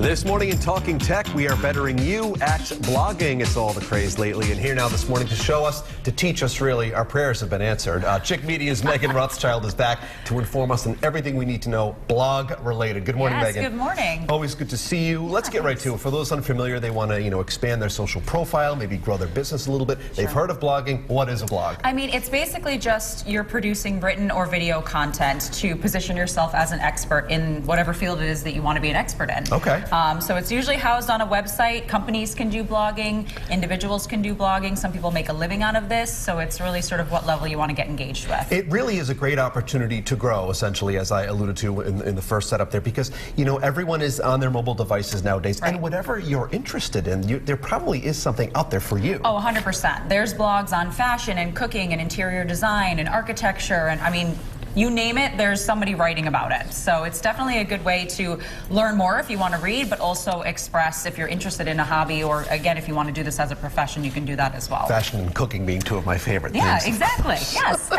This morning in Talking Tech, we are bettering you at blogging. It's all the craze lately. And here now this morning to show us, to teach us really, our prayers have been answered. Chick Media's Meghan Rothschild is back to inform us on everything we need to know blog related. Good morning, Yes, Meghan. good morning. Always good to see you. Let's get right to it. For those unfamiliar, they want to, expand their social profile, maybe grow their business a little bit. They've heard of blogging. What is a blog? I mean, it's basically just you're producing written or video content to position yourself as an expert in whatever field it is that you want to be an expert in. Okay. So it's usually housed on a website. Companies can do blogging. Individuals can do blogging. Some people make a living out of this. So it's really sort of what level you want to get engaged with. It really is a great opportunity to grow, essentially, as I alluded to in the first setup there, because, everyone is on their mobile devices nowadays. Right. And whatever you're interested in, there probably is something out there for you. Oh, 100%. There's blogs on fashion and cooking and interior design and architecture. And I mean, you name it, there's somebody writing about it. So it's definitely a good way to learn more if you want to read, but also express if you're interested in a hobby, or again, if you want to do this as a profession, you can do that as well. Fashion and cooking being two of my favorite things. Yeah, exactly. Yes.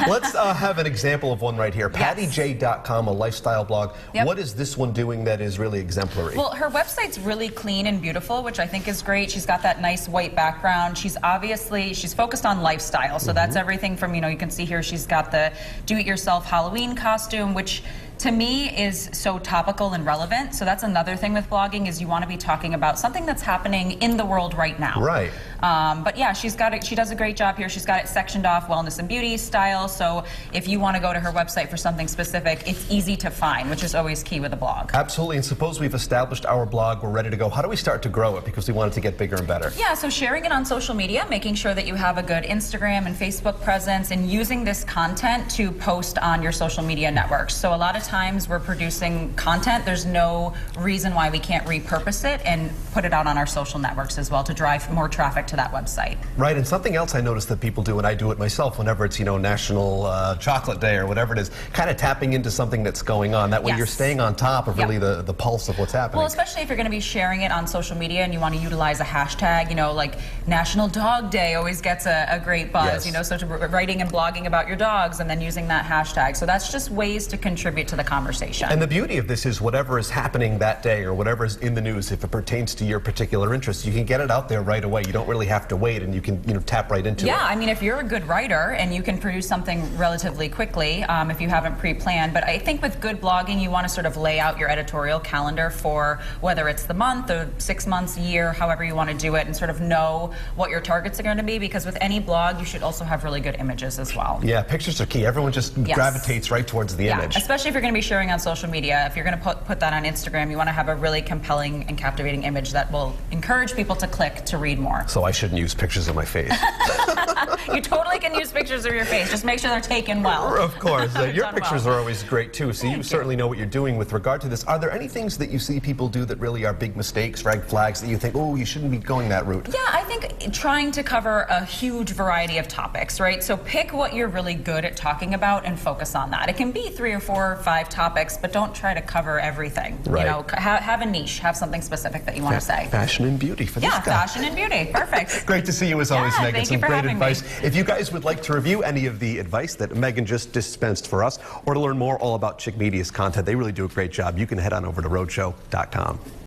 Let's have an example of one right here. PattyJ.com, a lifestyle blog. Yep. What is this one doing that is really exemplary? Well, her website's really clean and beautiful, which I think is great. She's got that nice white background. She's focused on lifestyle. So that's everything from, you can see here she's got the do-it-yourself Halloween costume, which to me is so topical and relevant. So that's another thing with blogging, is you want to be talking about something that's happening in the world right now. Right. But yeah, she does a great job here. She's got it sectioned off wellness and beauty style. So if you want to go to her website for something specific, it's easy to find, which is always key with a blog. Absolutely. And suppose we've established our blog, we're ready to go. How do we start to grow it? Because we want it to get bigger and better. Yeah, so sharing it on social media, making sure that you have a good Instagram and Facebook presence, and using this content to post on your social media networks. So a lot of times we're producing content, there's no reason why we can't repurpose it and put it out on our social networks as well to drive more traffic to that website. Right, and something else I noticed that people do, and I do it myself whenever it's, National Chocolate Day or whatever it is, kind of tapping into something that's going on. That way you're staying on top of really the pulse of what's happening. Well, especially if you're going to be sharing it on social media and you want to utilize a hashtag, like National Dog Day always gets a great buzz, so writing and blogging about your dogs and then using that hashtag. So that's just ways to contribute to the conversation. And the beauty of this is whatever is happening that day or whatever is in the news, if it pertains to your particular interests, you can get it out there right away. You don't really have to wait, and you can tap right into it. Yeah, I mean, if you're a good writer and you can produce something relatively quickly, if you haven't pre-planned. But I think with good blogging, you want to sort of lay out your editorial calendar for whether it's the month or 6 months, a year, however you want to do it, and sort of know what your targets are going to be, because with any blog, you should also have really good images as well. Yeah, pictures are key. Everyone just gravitates right towards the image. Especially if you're going to be sharing on social media. If you're going to put that on Instagram, you want to have a really compelling and captivating image that will encourage people to click to read more. So I shouldn't use pictures of my face. You totally can use pictures of your face. Just make sure they're taken well. Of course. Your pictures are always great, too. So you certainly know what you're doing with regard to this. Are there any things that you see people do that really are big mistakes, red flags, that you think, oh, you shouldn't be going that route? Yeah, I think trying to cover a huge variety of topics, right? So pick what you're really good at talking about and focus on that. It can be 3 or 4 or 5 topics, but don't try to cover everything. Right. Have a niche. Have something specific that you want to say. Fashion and beauty for this guy. Yeah, fashion and beauty. Perfect. Great to see you as always, Meghan. Some great advice. If you guys would like to review any of the advice that Meghan just dispensed for us, or to learn more all about Chick Media's content, they really do a great job. You can head on over to rhodeshow.com.